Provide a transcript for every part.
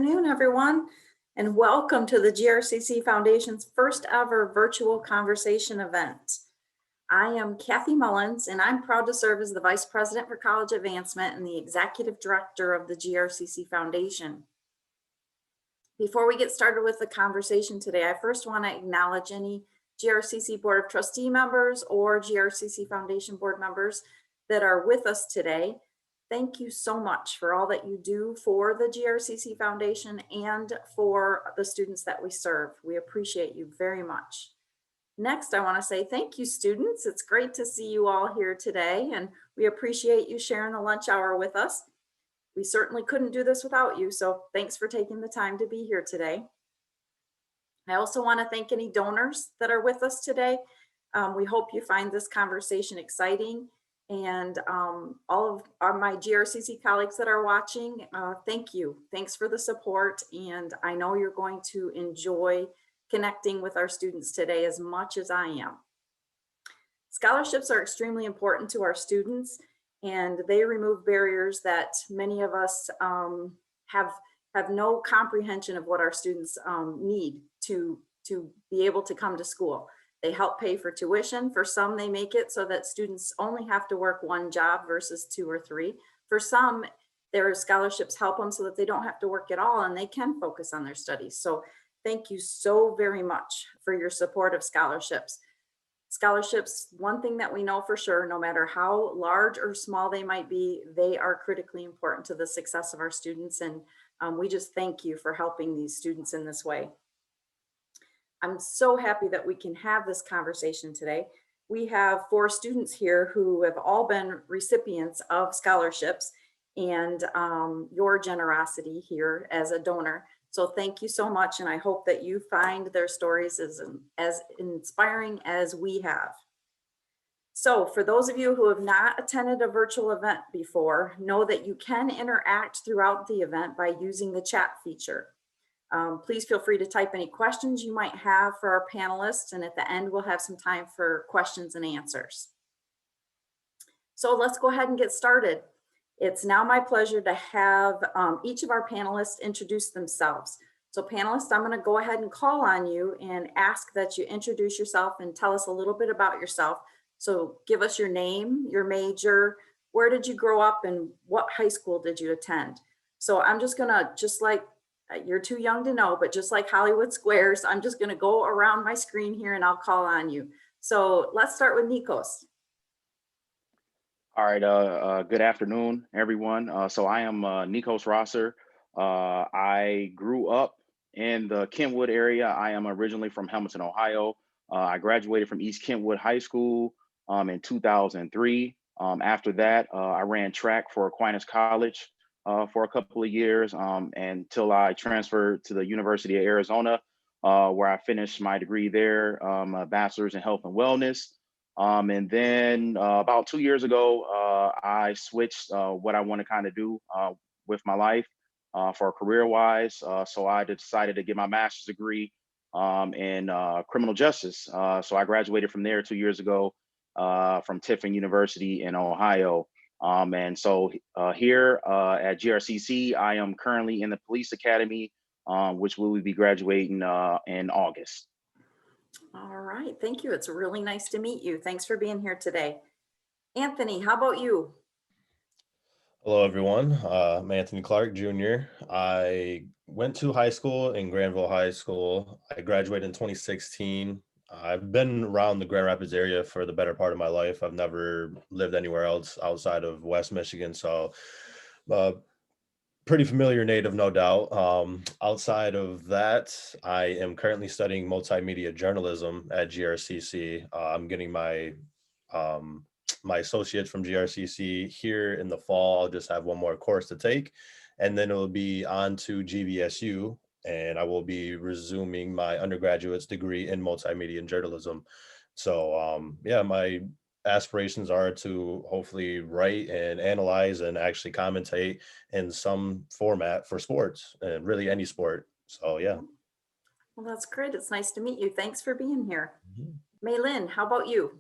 afternoon, everyone, and welcome to the GRCC Foundation's first ever virtual conversation event. I am Kathy Mullins, and I'm proud to serve as the Vice President for College Advancement and the Executive Director of the GRCC Foundation. Before we get started with the conversation today, I first want to acknowledge any GRCC Board of Trustee members or GRCC Foundation Board members that are with us today. Thank you so much for all that you do for the GRCC Foundation and for the students that we serve. We appreciate you very much. Next, I want to say thank you, students. It's great to see you all here today, and we appreciate you sharing the lunch hour with us. We certainly couldn't do this without you, so thanks for taking the time to be here today. I also want to thank any donors that are with us today. We hope you find this conversation exciting. And all of my GRCC colleagues that are watching, thank you. Thanks for the support. And I know you're going to enjoy connecting with our students today as much as I am. Scholarships are extremely important to our students, and they remove barriers that many of us have no comprehension of what our students need to be able to come to school. They help pay for tuition. For some, they make it so that students only have to work one job versus 2 or 3. For some, their scholarships help them so that they don't have to work at all and they can focus on their studies. So thank you so very much for your support of scholarships. Scholarships, one thing that we know for sure, no matter how large or small they might be, they are critically important to the success of our students. And we just thank you for helping these students in this way. I'm so happy that we can have this conversation today. We have 4 students here who have all been recipients of scholarships and your generosity here as a donor. So thank you so much. And I hope that you find their stories as inspiring as we have. So for those of you who have not attended a virtual event before, know that you can interact throughout the event by using the chat feature. Please feel free to type any questions you might have for our panelists, and at the end we'll have some time for questions and answers. So let's go ahead and get started. It's now my pleasure to have each of our panelists introduce themselves. So panelists, I'm going to go ahead and call on you and ask that you introduce yourself and tell us a little bit about yourself. So give us your name, your major, where did you grow up, and what high school did you attend? So I'm just going to, just like you're too young to know, but just like Hollywood Squares, I'm just going to go around my screen here and I'll call on you. So let's start with Nikos. All right. Good afternoon, everyone. So I am Nikos Rosser. I grew up in the Kentwood area. I am originally from Hamilton, Ohio. I graduated from East Kentwood High School in 2003. After that, I ran track for Aquinas College for a couple of years until I transferred to the University of Arizona, where I finished my degree there, a bachelor's in health and wellness. And then about 2 years ago, I switched what I want to kind of do with my life for career-wise. So I decided to get my master's degree in criminal justice. So I graduated from there 2 years ago from Tiffin University in Ohio. And so here at GRCC, I am currently in the police academy, which we will be graduating in August. All right, thank you. It's really nice to meet you. Thanks for being here today. Anthony, how about you? Hello, everyone. I'm Anthony Clark, Jr. I went to high school in Granville High School. I graduated in 2016. I've been around the Grand Rapids area for the better part of my life. I've never lived anywhere else outside of West Michigan, so pretty familiar native, no doubt. Outside of that, I am currently studying multimedia journalism at GRCC. I'm getting my associates from GRCC here in the fall. I'll just have one more course to take, and then it will be on to GVSU, and I will be resuming my undergraduate's degree in multimedia and journalism. So yeah, my aspirations are to hopefully write and analyze and actually commentate in some format for sports, and really any sport. So yeah. Well, that's great. It's nice to meet you. Thanks for being here. Mm-hmm. Maylin, how about you?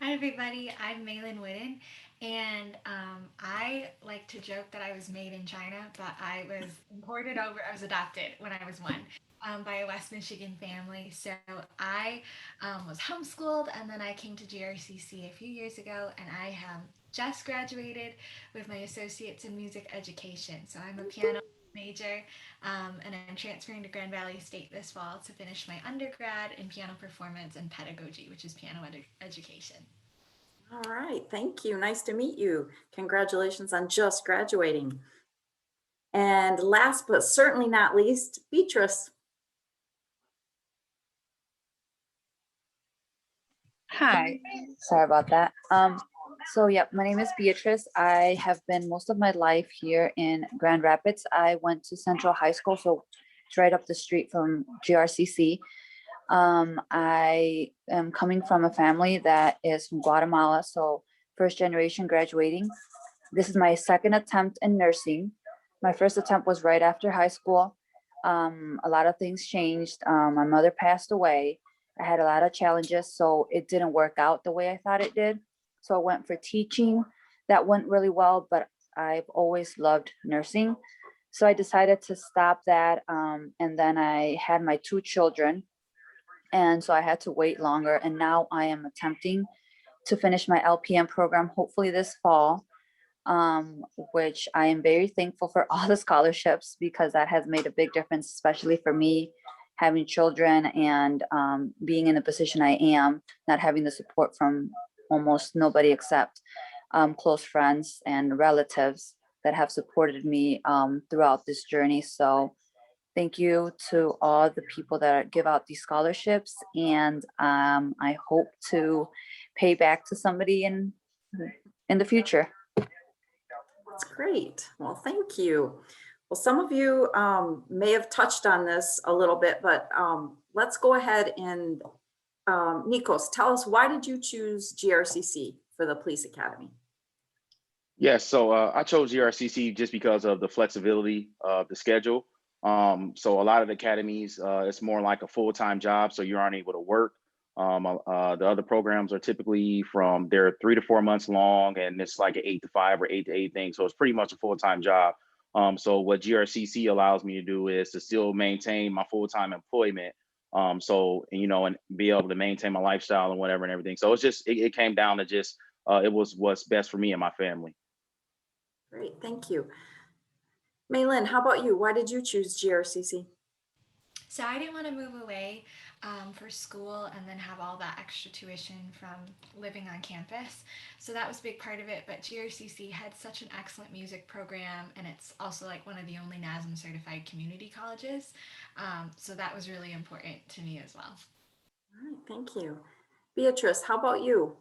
Hi everybody, I'm Maylin Whitten, And I like to joke that I was made in China, but I was imported over, I was adopted when I was one by a West Michigan family. So I was homeschooled, and then I came to GRCC a few years ago, and I have just graduated with my associates in music education. So I'm a piano major, and I'm transferring to Grand Valley State this fall to finish my undergrad in piano performance and pedagogy, which is piano education. All right, thank you. Nice to meet you. Congratulations on just graduating. And last but certainly not least, Beatrice. Hi, sorry about that. So yeah, my name is Beatrice. I have been most of my life here in Grand Rapids. I went to Central High School, so it's right up the street from GRCC. I am coming from a family that is from Guatemala, so first generation graduating. This is my second attempt in nursing. My first attempt was right after high school. A lot of things changed. My mother passed away. I had a lot of challenges, so it didn't work out the way I thought it did. So I went for teaching. That went really well, but I've always loved nursing. So I decided to stop that. And then I had my two children. And so I had to wait longer. And now I am attempting to finish my LPN program, hopefully this fall, which I am very thankful for all the scholarships because that has made a big difference, especially for me having children and being in the position I am, not having the support from almost nobody except close friends and relatives that have supported me throughout this journey. So thank you to all the people that give out these scholarships, and I hope to pay back to somebody in the future. That's great. Well, thank you. Well, some of you may have touched on this a little bit, but let's go ahead and Nikos, tell us, why did you choose GRCC for the Police Academy? Yes, so I chose GRCC just because of the flexibility of the schedule. So a lot of the academies, it's more like a full-time job, so you aren't able to work. The other programs are typically they're 3 to 4 months long, and it's like an 8 to 5 or 8 to 8 thing. So it's pretty much a full-time job. So what GRCC allows me to do is to still maintain my full-time employment. So, and be able to maintain my lifestyle and whatever and everything. So it came down to just, it was what's best for me and my family. Great, thank you. Maylin, how about you? Why did you choose GRCC? So I didn't want to move away for school and then have all that extra tuition from living on campus. So that was a big part of it. But GRCC had such an excellent music program, and it's also like one of the only NASM certified community colleges. So that was really important to me as well. All right, thank you. Beatrice, how about you?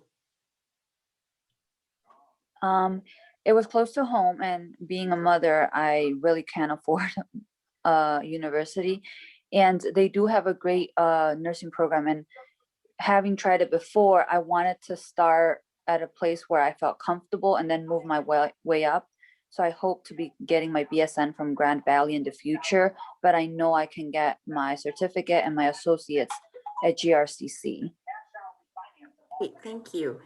It was close to home, and being a mother, I really can't afford a university. And they do have a great nursing program. And having tried it before, I wanted to start at a place where I felt comfortable and then move my way up. So I hope to be getting my BSN from Grand Valley in the future, but I know I can get my certificate and my associates at GRCC. Great, thank you.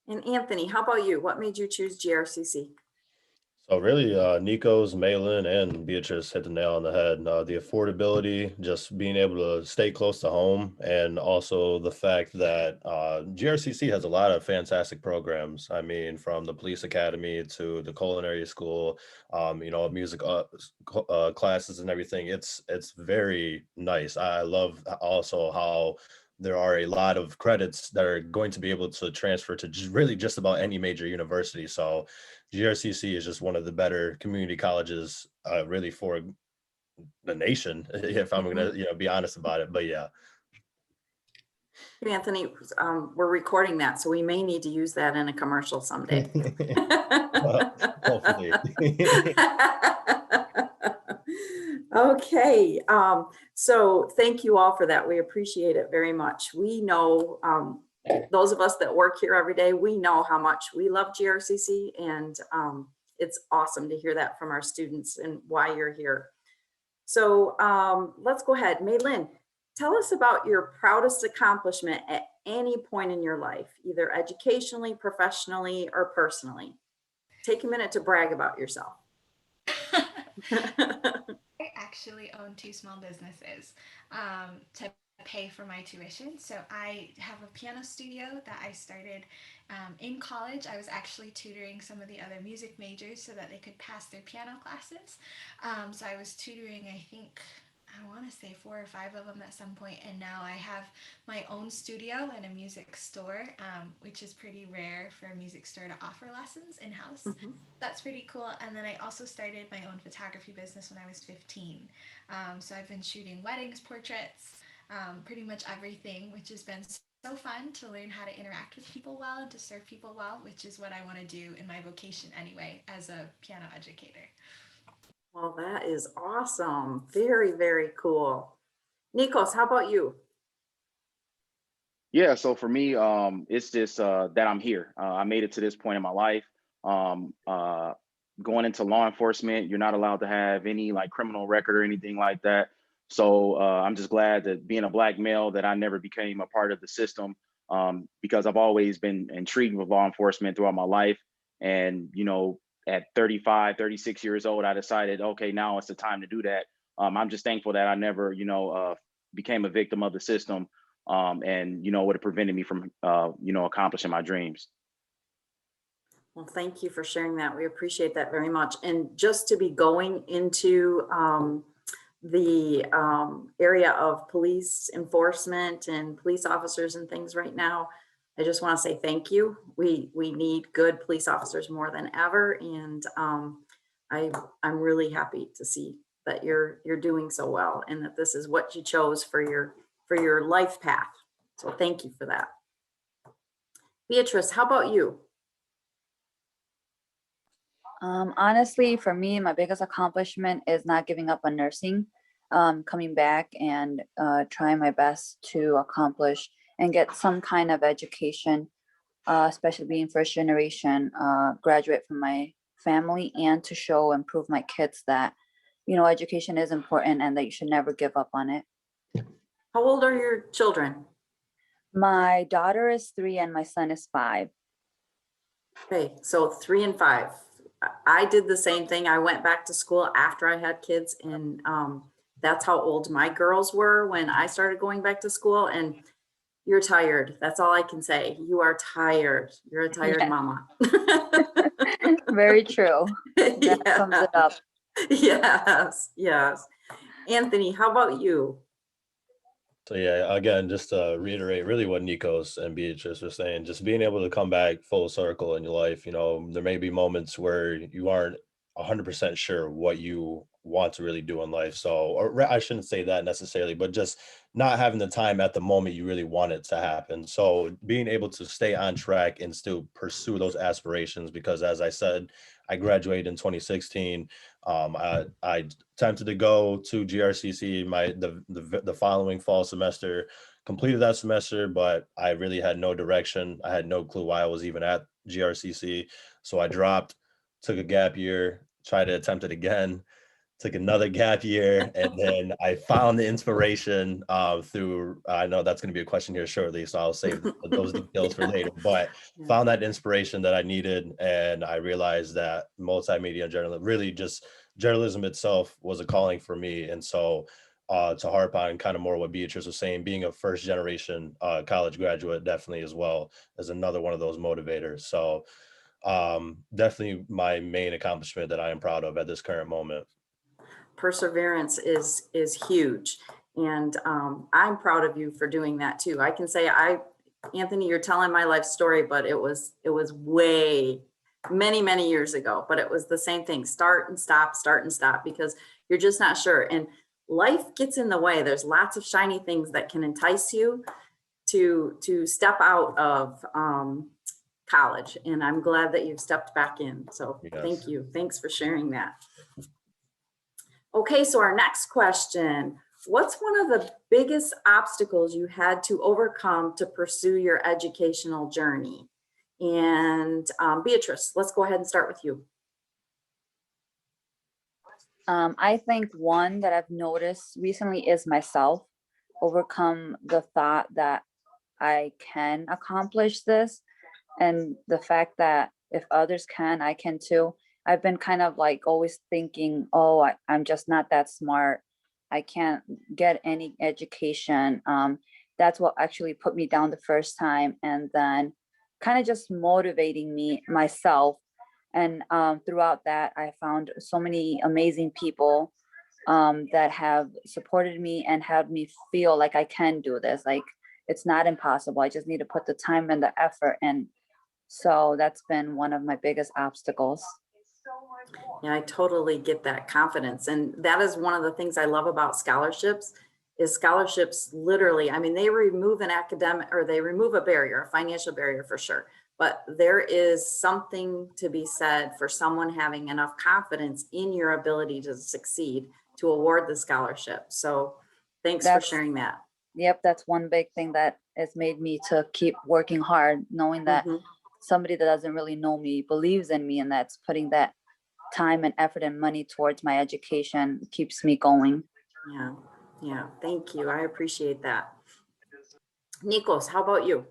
And Anthony, how about you? What made you choose GRCC? So really, Nico's, Malin, and Beatrice hit the nail on the head. The affordability, just being able to stay close to home, and also the fact that GRCC has a lot of fantastic programs. I mean, from the police academy to the culinary school, music classes and everything. It's very nice. I love also how there are a lot of credits that are going to be able to transfer to really just about any major university. So GRCC is just one of the better community colleges, really for the nation, if I'm going to, be honest about it. But yeah. Anthony, we're recording that, so we may need to use that in a commercial someday. Hopefully. Okay, so thank you all for that. We appreciate it very much. We know, those of us that work here every day, we know how much we love GRCC, and it's awesome to hear that from our students and why you're here. So let's go ahead. Maylin, Tell us about your proudest accomplishment at any point in your life, either educationally, professionally, or personally. Take a minute to brag about yourself. I actually own two small businesses to pay for my tuition. So I have a piano studio that I started in college. I was actually tutoring some of the other music majors so that they could pass their piano classes. So I was tutoring, I think, I want to say 4 or 5 of them at some point, and now I have my own studio and a music store, which is pretty rare for a music store to offer lessons in house. Mhm. That's pretty cool. And then I also started my own photography business when I was 15. So I've been shooting weddings, portraits, pretty much everything, which has been so fun to learn how to interact with people well and to serve people well, which is what I want to do in my vocation anyway, as a piano educator. Well, that is awesome. Very, very cool. Nikos, how about you? Yeah, so for me, it's just that I'm here. I made it to this point in my life. Um, uh, Going into law enforcement, you're not allowed to have any like criminal record or anything like that. So I'm just glad that being a Black male, that I never became a part of the system, because I've always been intrigued with law enforcement throughout my life. And, at 35, 36 years old, I decided, okay, now it's the time to do that. I'm just thankful that I never, became a victim of the system, and would have prevented me from accomplishing my dreams. Well, thank you for sharing that. We appreciate that very much. And just to be going into the area of police enforcement and police officers and things right now, I just want to say thank you. We need good police officers more than ever, and I'm really happy to see that you're doing so well and that this is what you chose for your life path. So thank you for that. Beatrice, how about you? Honestly, for me, my biggest accomplishment is not giving up on nursing, coming back and trying my best to accomplish and get some kind of education, especially being first generation graduate from my family, and to show and prove my kids that, education is important and that you should never give up on it. How old are your children? My daughter is 3 and my son is 5. Okay, so 3 and 5. I did the same thing. I went back to school after I had kids, and that's how old my girls were when I started going back to school. And you're tired. That's all I can say. You are tired. You're a tired Yeah. mama. Very true. That sums it up. Yes, yes. Anthony, how about you? So yeah, again, just to reiterate really what Nikos and Beatrice were saying, just being able to come back full circle in your life, there may be moments where you aren't 100% sure what you want to really do in life. So, or I shouldn't say that necessarily, but just not having the time at the moment you really want it to happen. So being able to stay on track and still pursue those aspirations, because as I said, I graduated in 2016. I attempted to go to GRCC the following fall semester, completed that semester, but I really had no direction. I had no clue why I was even at GRCC. So I dropped, took a gap year, tried to attempt it again, took another gap year, and then I found the inspiration through, I know that's going to be a question here shortly, so I'll save those details for later, but Yeah. found that inspiration that I needed. And I realized that multimedia journalism, really just journalism itself, was a calling for me. And so to harp on kind of more what Beatrice was saying, being a first generation college graduate definitely as well as another one of those motivators. So definitely my main accomplishment that I am proud of at this current moment. Perseverance is huge, and I'm proud of you for doing that too. I can say, Anthony, you're telling my life story, but it was way many years ago, but it was the same thing. Start and stop, because you're just not sure, and life gets in the way. There's lots of shiny things that can entice you to step out of college, and I'm glad that you've stepped back in. So Yes. Thank you. Thanks for sharing that. Okay, so our next question: what's one of the biggest obstacles you had to overcome to pursue your educational journey? And Beatrice, let's go ahead and start with you. I think one that I've noticed recently is myself. overcome the thought that I can accomplish this, and the fact that if others can, I can too. I've been kind of like always thinking, oh, I'm just not that smart. I can't get any education. That's what actually put me down the first time, and then kind of just motivating me myself. And throughout that, I found so many amazing people that have supported me and had me feel like I can do this. Like, it's not impossible. I just need to put the time and the effort in. So that's been one of my biggest obstacles. Yeah, I totally get that confidence. And that is one of the things I love about scholarships is scholarships literally, I mean, they remove an academic or they remove a barrier, a financial barrier for sure. But there is something to be said for someone having enough confidence in your ability to succeed to award the scholarship. So thanks for sharing that. Yep, that's one big thing that has made me to keep working hard, knowing that somebody that doesn't really know me believes in me, and that's putting that time and effort and money towards my education keeps me going. Yeah, thank you. I appreciate that. Nikos, how about you?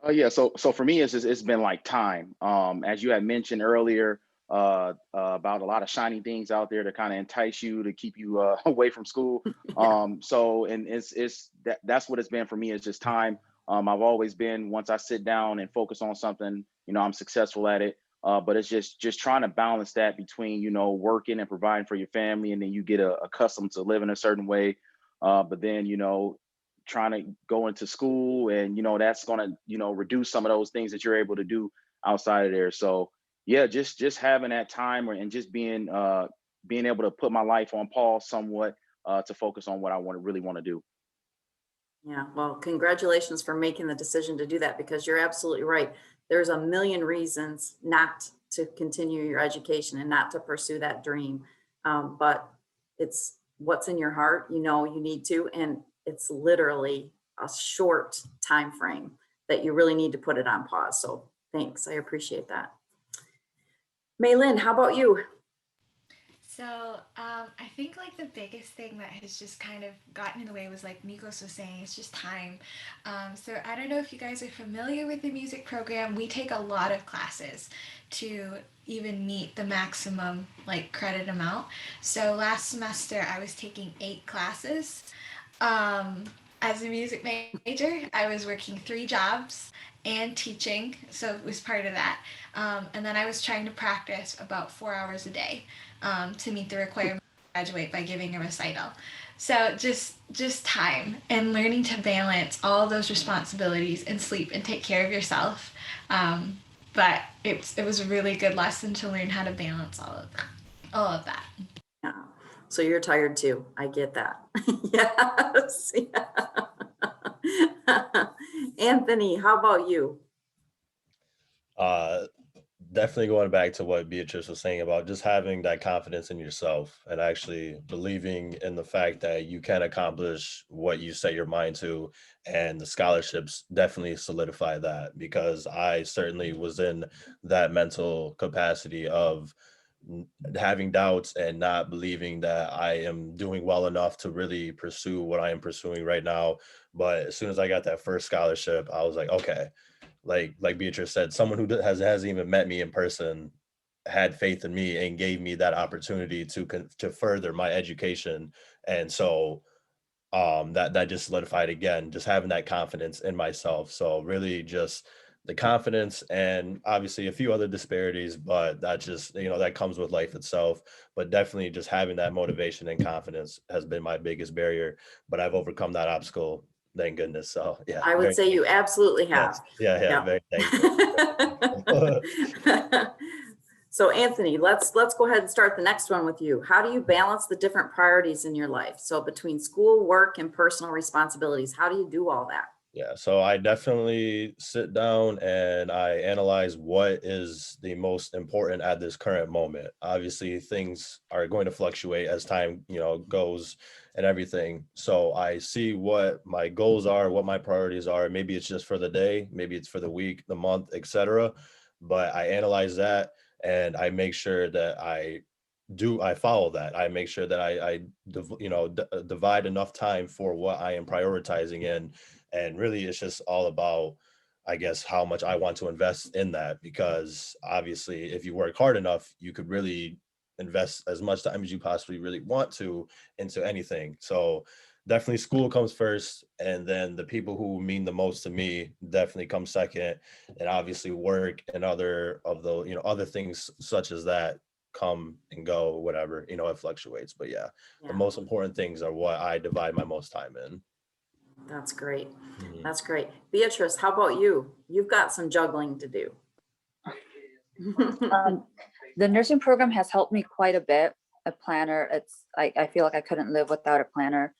Yeah, so for me, it's been like time. As you had mentioned earlier, about a lot of shiny things out there to kind of entice you to keep you away from school. So and that's what it's been for me. It's just time. I've always been, once I sit down and focus on something, I'm successful at it. But it's just trying to balance that between working and providing for your family, and then you get accustomed to living a certain way. But then trying to go into school, and that's going to reduce some of those things that you're able to do outside of there. So yeah, just having that time, and just being able to put my life on pause somewhat to focus on what I really want to do. Yeah, well, congratulations for making the decision to do that, because you're absolutely right. There's a million reasons not to continue your education and not to pursue that dream. But it's what's in your heart, you need to, and it's literally a short time frame that you really need to put it on pause. So thanks, I appreciate that. Maylin, how about you? So I think like the biggest thing that has just kind of gotten in the way was like Nikos was saying, it's just time. So I don't know if you guys are familiar with the music program. We take a lot of classes to even meet the maximum like credit amount. So last semester I was taking 8 classes. As a music major, I was working 3 jobs and teaching, so it was part of that. And then I was trying to practice about 4 hours a day to meet the requirement to graduate by giving a recital. So just time and learning to balance all those responsibilities and sleep and take care of yourself. But it was a really good lesson to learn how to balance all of that. Yeah. So you're tired too. I get that. Yes. Yeah. Anthony, how about you? Definitely going back to what Beatrice was saying about just having that confidence in yourself and actually believing in the fact that you can accomplish what you set your mind to. And the scholarships definitely solidify that, because I certainly was in that mental capacity of having doubts and not believing that I am doing well enough to really pursue what I am pursuing right now. But as soon as I got that first scholarship, I was like, okay, like Beatrice said, someone who hasn't even met me in person had faith in me and gave me that opportunity to further my education. And so that just solidified again, just having that confidence in myself. So really just the confidence, and obviously a few other disparities, but that just, that comes with life itself. But definitely just having that motivation and confidence has been my biggest barrier, but I've overcome that obstacle, thank goodness. So yeah, I would say you absolutely have. yes. Yeah, very thankful. So Anthony, let's go ahead and start the next one with you. How do you balance the different priorities in your life? So between school, work, and personal responsibilities, how do you do all that? Yeah, so I definitely sit down and I analyze what is the most important at this current moment. Obviously, things are going to fluctuate as time, goes and everything. So I see what my goals are, what my priorities are. Maybe it's just for the day, maybe it's for the week, the month, etc. But I analyze that and I make sure that I I follow that. I make sure that divide enough time for what I am prioritizing in. And really it's just all about, I guess, how much I want to invest in that, because obviously if you work hard enough, you could really invest as much time as you possibly really want to into anything. So definitely school comes first, and then the people who mean the most to me definitely come second. And obviously work and other of the, other things such as that come and go, whatever, it fluctuates. But yeah, the Yeah, most important things are what I divide my most time in. that's great. Mhm. That's great. Beatrice, how about you? You've got some juggling to do. The nursing program has helped me quite a bit. A planner, I feel like I couldn't live without a planner.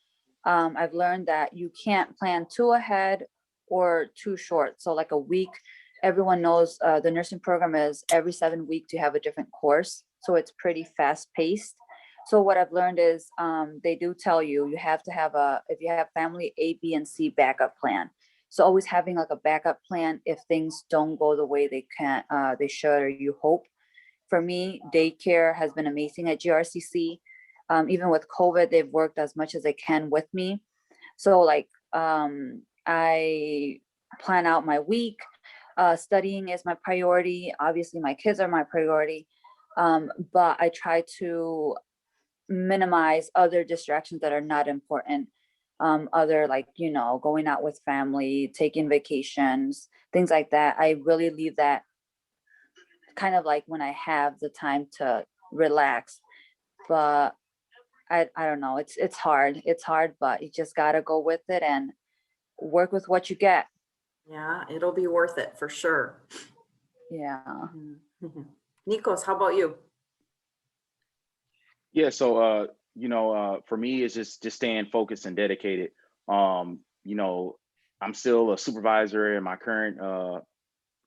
I've learned that you can't plan too ahead or too short. So like a week, everyone knows the nursing program is every 7 weeks you have a different course. So it's pretty fast paced. So what I've learned is they do tell you, you have to have if you have family A, B, and C backup plan. So always having like a backup plan if things don't go the way they should, or you hope. For me, daycare has been amazing at GRCC. Even with COVID, they've worked as much as they can with me. So like I plan out my week. Studying is my priority. Obviously, my kids are my priority. But I try to minimize other distractions that are not important. Other like, going out with family, taking vacations, things like that. I really leave that kind of like when I have the time to relax. But I don't know. It's hard. It's hard, but you just gotta go with it and work with what you get. Yeah, it'll be worth it for sure. Yeah. Nikos, how about you? Yeah, so for me it's just staying focused and dedicated. You know, I'm still a supervisor in my current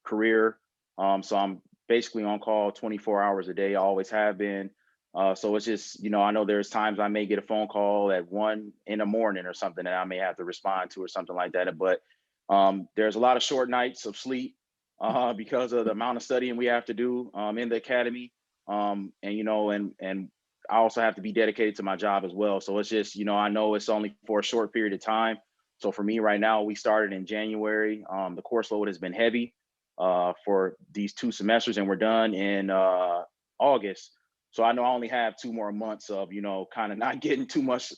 career. So I'm basically on call 24 hours a day, I always have been. So it's just, I know there's times I may get a phone call at 1 in the morning or something that I may have to respond to or something like that. But there's a lot of short nights of sleep because of the amount of studying we have to do in the academy. And I also have to be dedicated to my job as well. So it's just, I know it's only for a short period of time. So for me right now, we started in January. The course load has been heavy for these 2 semesters, and we're done in August. So I know I only have 2 more months of kind of not getting too much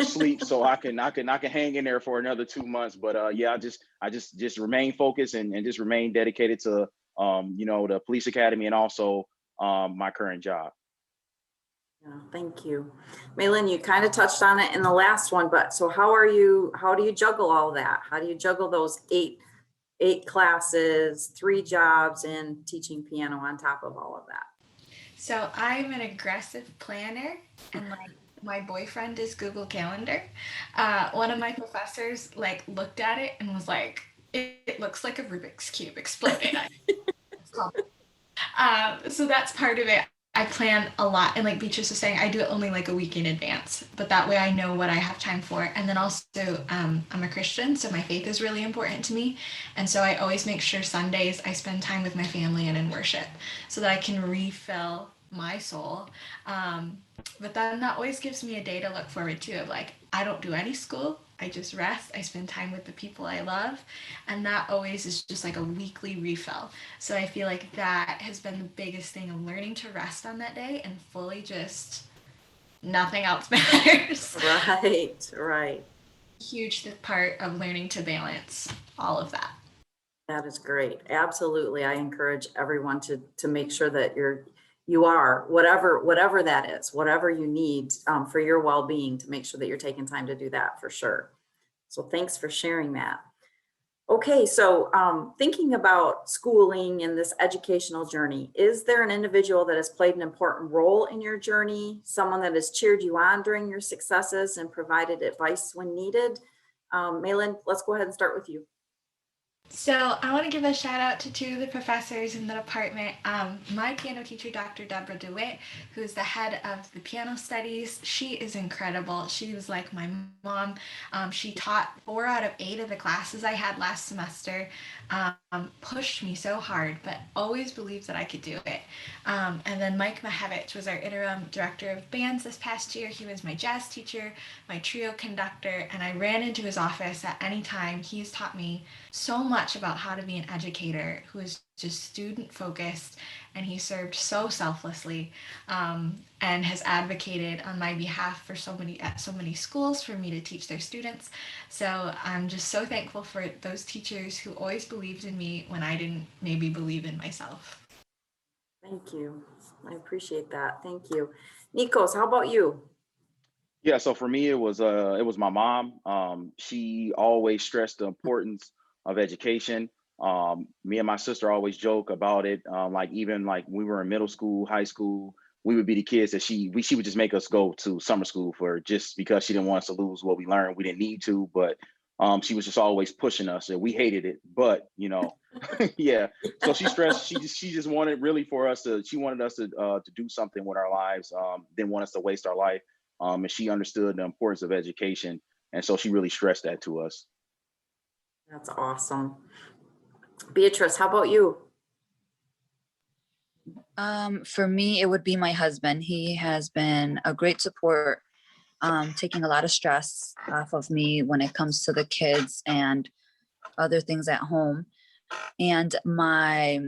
sleep, so I can hang in there for another 2 months. But yeah, I just remain focused and just remain dedicated to the police academy and also my current job. Yeah, thank you. Malin, you kind of touched on it in the last one, but so how do you juggle all that? How do you juggle those eight classes, 3 jobs, and teaching piano on top of all of that? So I'm an aggressive planner, and like my boyfriend is Google Calendar. One of my professors like looked at it and was like, "It looks like a Rubik's cube exploded." So that's part of it. I plan a lot, and like Beatrice was saying, I do it only like a week in advance, but that way I know what I have time for. And then also, I'm a Christian, so my faith is really important to me, and so I always make sure Sundays I spend time with my family and in worship, so that I can refill my soul. But then that always gives me a day to look forward to. Of like, I don't do any school. I just rest. I spend time with the people I love, and that always is just like a weekly refill. So I feel like that has been the biggest thing of learning to rest on that day and fully just nothing else matters. Right. Huge part of learning to balance all of that. That is great. Absolutely. I encourage everyone to make sure that you are whatever that is, whatever you need for your well-being, to make sure that you're taking time to do that for sure. So thanks for sharing that. Okay, so thinking about schooling and this educational journey, is there an individual that has played an important role in your journey? Someone that has cheered you on during your successes and provided advice when needed? Malin, let's go ahead and start with you. So I want to give a shout out to two of the professors in the department. My piano teacher, Dr. Deborah DeWitt, who's the head of the piano studies. She is incredible. She was like my mom. She taught 4 out of 8 of the classes I had last semester. Pushed me so hard, but always believed that I could do it. And then Mike Mahevich was our interim director of bands this past year. He was my jazz teacher, my trio conductor, and I ran into his office at any time. He's taught me so much about how to be an educator who is just student focused, and he served so selflessly, and has advocated on my behalf for so many at so many schools for me to teach their students. So I'm just so thankful for those teachers who always believed in me when I didn't maybe believe in myself. Thank you. I appreciate that. Thank you. Nikos, how about you? Yeah, so for me, it was my mom. She always stressed the importance of education. Me and my sister always joke about it. Like even like we were in middle school, high school, we would be the kids that she would just make us go to summer school for just because she didn't want us to lose what we learned. We didn't need to, but she was just always pushing us, and we hated it. But yeah. So she stressed. She just wanted really for us to. She wanted us to do something with our lives. Didn't want us to waste our life. And she understood the importance of education, and so she really stressed that to us. That's awesome. Beatrice, how about you? For me, it would be my husband. He has been a great support, taking a lot of stress off of me when it comes to the kids and other things at home. And I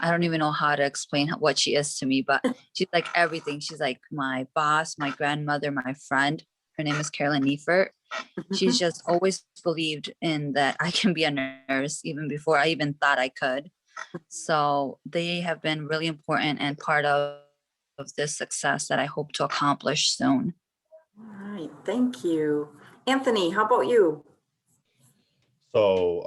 don't even know how to explain what she is to me, but she's like everything. She's like my boss, my grandmother, my friend. Her name is Carolyn Neifert. She's just always believed in that I can be a nurse even before I even thought I could. So they have been really important and part of this success that I hope to accomplish soon. All right, thank you. Anthony, how about you? So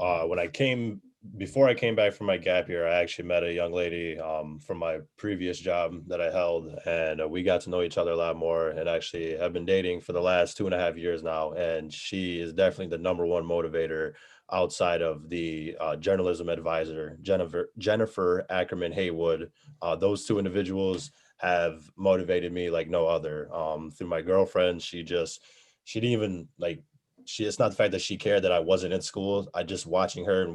before I came back from my gap year, I actually met a young lady from my previous job that I held, and we got to know each other a lot more, and actually have been dating for the last 2.5 years now. And she is definitely the number one motivator outside of the journalism advisor, Jennifer Ackerman Haywood. Those two individuals have motivated me like no other. Through my girlfriend, she didn't even like it's not the fact that she cared that I wasn't in school. I just watching her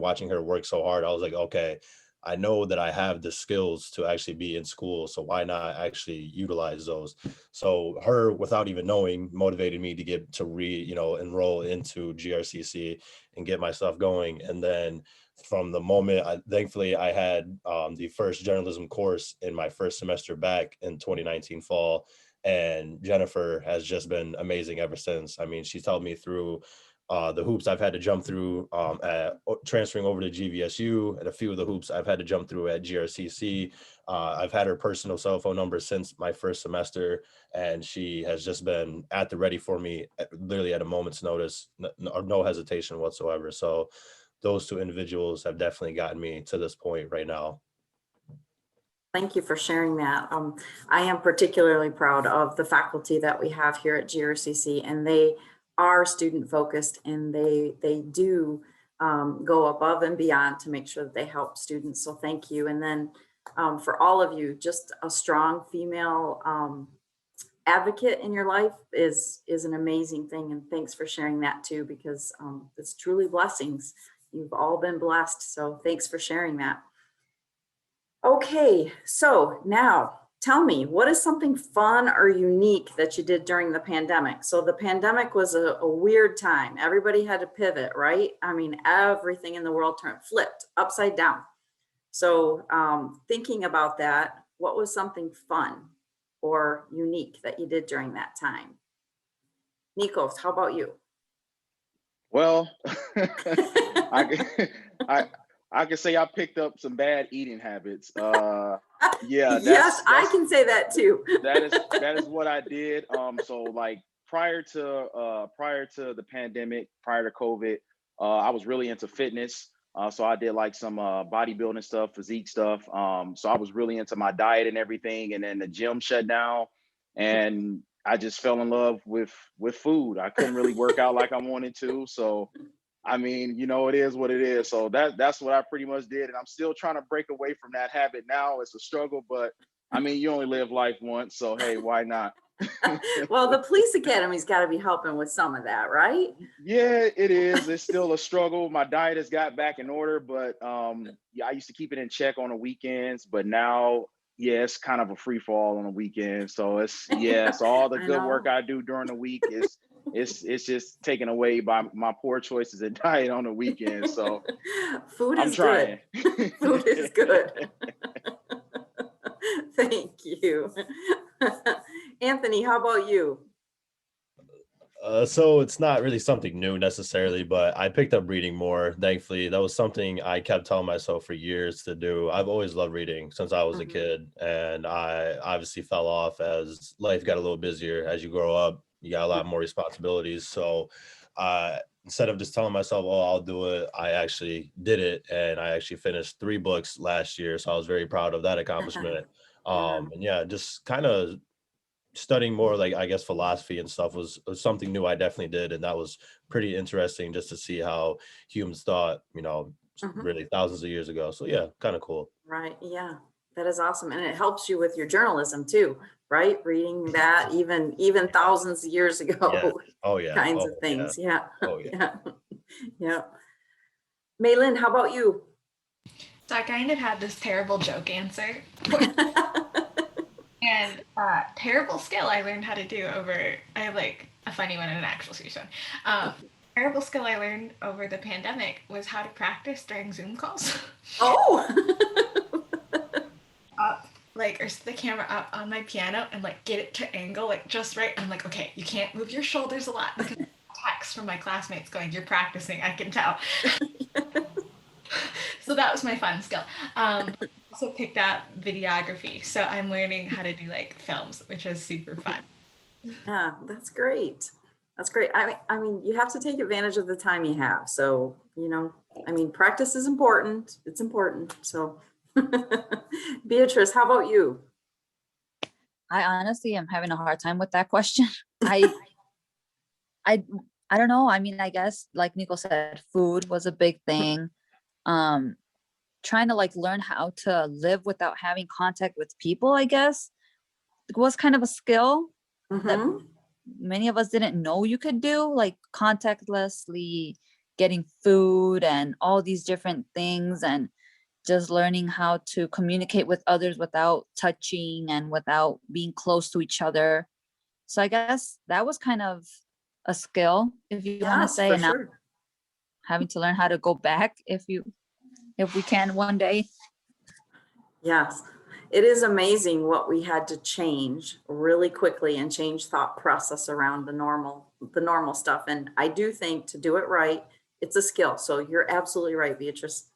work so hard, I was like, okay, I know that I have the skills to actually be in school, so why not actually utilize those? So her, without even knowing, motivated me to enroll into GRCC and get myself going. And then from the moment thankfully I had the first journalism course in my first semester back in 2019 fall, and Jennifer has just been amazing ever since. I mean, she's helped me through the hoops I've had to jump through at transferring over to GVSU, and a few of the hoops I've had to jump through at GRCC. I've had her personal cell phone number since my first semester, and she has just been at the ready for me, literally at a moment's notice, no hesitation whatsoever. So those two individuals have definitely gotten me to this point right now. Thank you for sharing that. I am particularly proud of the faculty that we have here at GRCC, and they are student focused, and they do go above and beyond to make sure that they help students. So thank you. And then for all of you, just a strong female advocate in your life is an amazing thing. And thanks for sharing that too, because it's truly blessings. You've all been blessed. So thanks for sharing that. Okay, so now tell me, what is something fun or unique that you did during the pandemic? So the pandemic was a weird time. Everybody had to pivot, right? I mean, everything in the world flipped upside down. So thinking about that, what was something fun or unique that you did during that time? Nikos, how about you? Well, I, I I can say I picked up some bad eating habits. Yeah, Yes, I that's can say that too. that is what I did. So like prior to the pandemic, prior to COVID, I was really into fitness. So I did like some bodybuilding stuff, physique stuff. So I was really into my diet and everything. And then the gym shut down, and I just fell in love with food. I couldn't really work out like I wanted to. So I mean, it is what it is. So that's what I pretty much did. And I'm still trying to break away from that habit now. It's a struggle, but I mean, you only live life once. So, hey, why not? Well, the police academy's got to be helping with some of that, right? Yeah, it is. It's still a struggle. My diet has got back in order, but yeah, I used to keep it in check on the weekends, but now, yeah, it's kind of a free fall on the weekend. So so all the I good work know. I do during the week is it's just taken away by my poor choices in diet on the weekend. So Food I'm is good. trying. Food is good. Thank you. Anthony, how about you? So it's not really something new necessarily, but I picked up reading more. Thankfully, that was something I kept telling myself for years to do. I've always loved reading since I was a Mhm. kid, and I obviously fell off as life got a little busier. As you grow up, you got a lot more responsibilities. So, instead of just telling myself, "Oh, I'll do it," I actually did it, and I actually finished 3 books last year. So I was very proud of that accomplishment. Yeah. And yeah, just kind of studying more like I guess philosophy and stuff was something new I definitely did, and that was pretty interesting just to see how humans thought, Mhm. really thousands of years ago. So yeah, kind of cool. Right. Yeah. That is awesome. And it helps you with your journalism too, right? Reading that even thousands of years Yeah. ago Oh yeah. kinds Oh of yeah. things. Yeah. Oh yeah. Yeah. Yeah. Maylin, how about you? So I kind of had this terrible joke answer. And terrible skill I learned how to do over, I have like a funny one and an actual serious one. Terrible skill I learned over the pandemic was how to practice during Zoom calls. Oh. Up, like, or set the camera up on my piano and like get it to angle like just right. I'm like, okay, you can't move your shoulders a lot because text from my classmates going, you're practicing, I can tell. So that was my fun skill. Also picked up videography, so I'm learning how to do like films, which is super fun. Yeah, that's great. That's great. I mean, you have to take advantage of the time you have. So, I mean, practice is important. It's important. So, Beatrice, how about you? I honestly am having a hard time with that question. I I I don't know. I mean, I guess like Nico said, food was a big thing. Um, Trying to like learn how to live without having contact with people, I guess, was kind of a skill that Mm-hmm. many of us didn't know you could do, like contactlessly getting food and all these different things, and just learning how to communicate with others without touching and without being close to each other. So I guess that was kind of a skill, if you want to Yes, say, for and now sure. having to learn how to go back if we can one day. Yes. It is amazing what we had to change really quickly and change thought process around the normal stuff. And I do think to do it right, it's a skill. So you're absolutely right, Beatrice.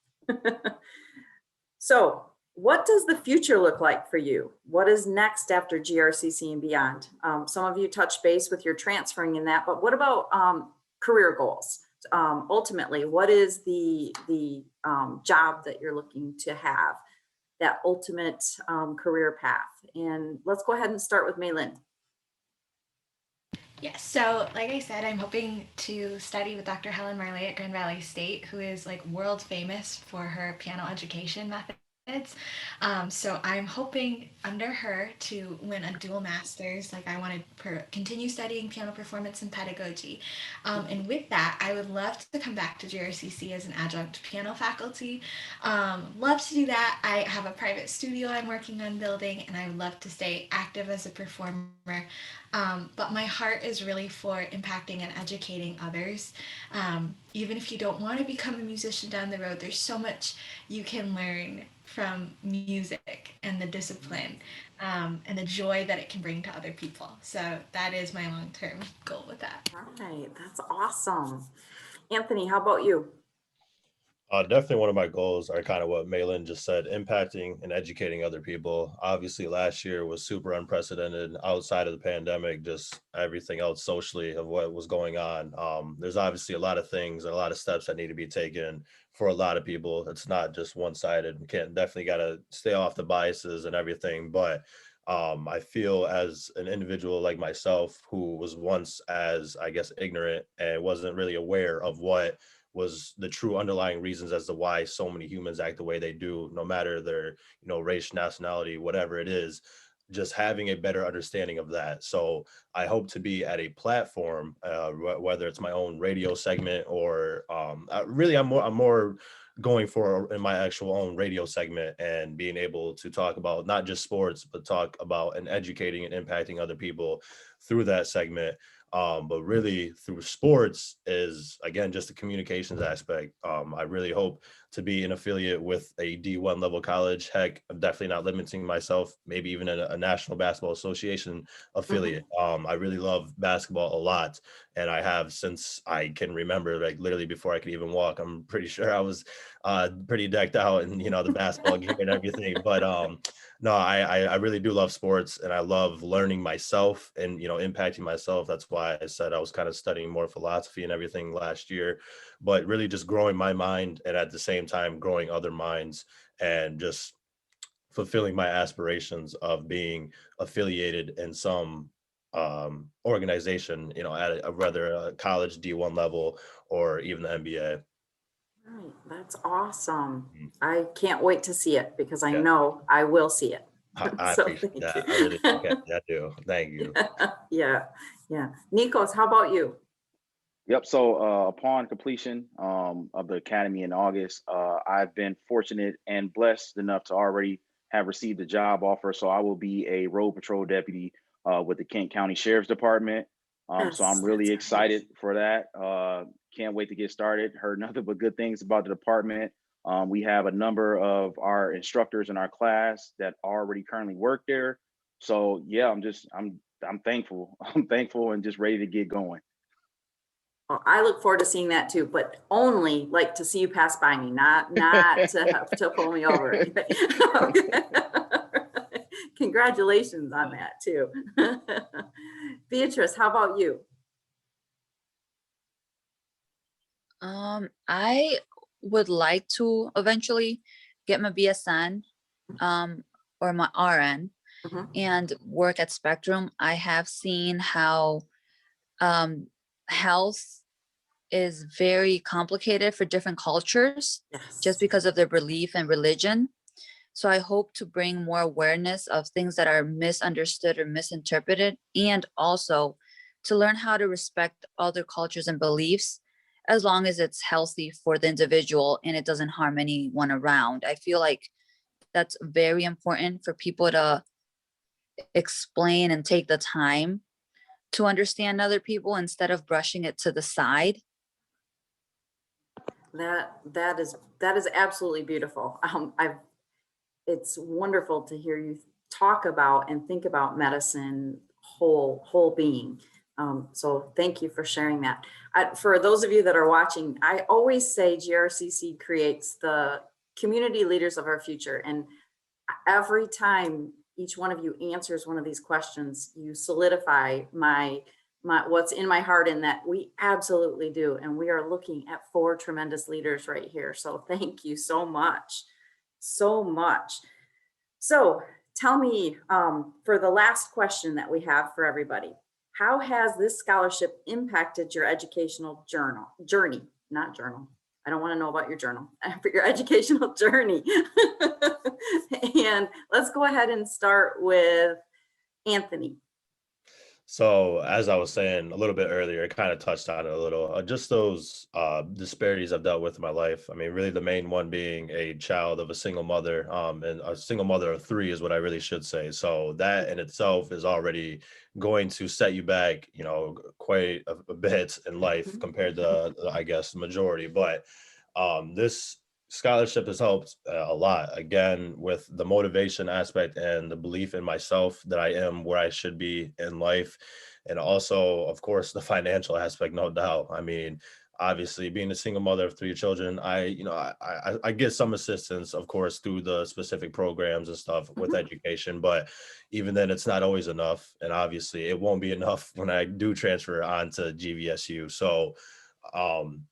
So, what does the future look like for you? What is next after GRCC and beyond? Some of you touch base with your transferring in that, but what about career goals? Ultimately, what is the job that you're looking to have? That ultimate career path. And let's go ahead and start with Maylin. Yes, so like I said, I'm hoping to study with Dr. Helen Marley at Grand Valley State, who is like world famous for her piano education methods. So I'm hoping under her to win a dual master's. Like I want to continue studying piano performance and pedagogy. And with that, I would love to come back to GRCC as an adjunct piano faculty. Love to do that. I have a private studio I'm working on building, and I would love to stay active as a performer. But my heart is really for impacting and educating others. Even if you don't want to become a musician down the road, there's so much you can learn from music and the discipline and the joy that it can bring to other people. So that is my long-term goal with that. All right, that's awesome. Anthony, how about you? Definitely one of my goals are kind of what Malin just said, impacting and educating other people. Obviously, last year was super unprecedented outside of the pandemic, just everything else socially of what was going on. There's obviously a lot of things and a lot of steps that need to be taken for a lot of people. It's not just one sided. We can't definitely got to stay off the biases and everything. But I feel as an individual like myself who was once as, I guess, ignorant and wasn't really aware of what was the true underlying reasons as to why so many humans act the way they do, no matter their, race, nationality, whatever it is, just having a better understanding of that. So I hope to be at a platform, whether it's my own radio segment or really I'm more going for in my actual own radio segment and being able to talk about not just sports, but talk about and educating and impacting other people through that segment. But really through sports is, again, just the communications aspect. I really hope to be an affiliate with a D1 level college. Heck, I'm definitely not limiting myself, maybe even a National Basketball Association affiliate. I really love basketball a lot. And I have since I can remember, like literally before I could even walk. I'm pretty sure I was pretty decked out in, the basketball gear and everything. But no, I really do love sports, and I love learning myself and, impacting myself. That's why I said I was kind of studying more philosophy and everything last year, but really just growing my mind and at the same time growing other minds and just fulfilling my aspirations of being affiliated in some organization, at whether a college D1 level or even the NBA. Right, that's awesome. Mhm. I can't wait to see it because I Yeah. know I will see it. I So appreciate thank that. you. I really do. Okay, I do. Thank you. Yeah, yeah. Nikos, how about you? Yep. So upon completion of the academy in August, I've been fortunate and blessed enough to already have received a job offer. So I will be a road patrol deputy with the Kent County Sheriff's Department. So Yes, I'm really that's great. excited for that. Can't wait to get started. Heard nothing but good things about the department. We have a number of our instructors in our class that already currently work there. So yeah, I'm thankful. I'm thankful and just ready to get going. Well, I look forward to seeing that too, but only like to see you pass by me, not to have to pull me over. or anything. Congratulations on that too. Beatrice, how about you? I would like to eventually get my BSN or my RN Mhm. and work at Spectrum. I have seen how health is very complicated for different cultures just Yes. because of their belief and religion. So I hope to bring more awareness of things that are misunderstood or misinterpreted, and also to learn how to respect other cultures and beliefs as long as it's healthy for the individual and it doesn't harm anyone around. I feel like that's very important for people to explain and take the time to understand other people instead of brushing it to the side. That is absolutely beautiful. It's wonderful to hear you talk about and think about medicine whole being. So thank you for sharing that. For those of you that are watching, I always say GRCC creates the community leaders of our future. And every time each one of you answers one of these questions, you solidify my what's in my heart, in that we absolutely do. And we are looking at 4 tremendous leaders right here. So thank you so much. So much. So tell me, for the last question that we have for everybody, how has this scholarship impacted your educational journey, not journal? I don't want to know about your journal, for your educational journey. And let's go ahead and start with Anthony. So as I was saying a little bit earlier, it kind of touched on it a little. Just those disparities I've dealt with in my life. I mean, really the main one being a child of a single mother, and a single mother of 3 is what I really should say. So that in itself is already going to set you back, quite a bit in life compared to, I guess, the majority. But this scholarship has helped a lot, again, with the motivation aspect and the belief in myself that I am where I should be in life, and also of course the financial aspect, no doubt. I mean, obviously being a single mother of 3 children, I get some assistance of course through the specific programs and stuff with education, but even then it's not always enough, and obviously it won't be enough when I do transfer on to GVSU. So um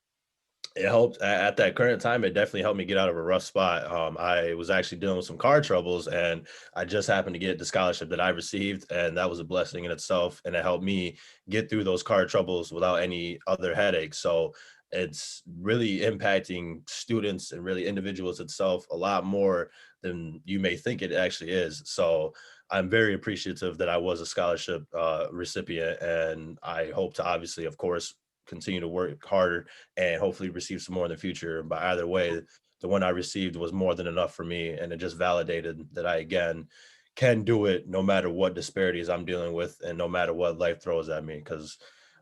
it helped at that current time. It definitely helped me get out of a rough spot. I was actually dealing with some car troubles, and I just happened to get the scholarship that I received, and that was a blessing in itself. And it helped me get through those car troubles without any other headaches. So it's really impacting students and really individuals itself a lot more than you may think it actually is. So I'm very appreciative that I was a scholarship recipient, and I hope to obviously, of course, continue to work harder and hopefully receive some more in the future. But either way, the one I received was more than enough for me, and it just validated that I again can do it no matter what disparities I'm dealing with and no matter what life throws at me. Because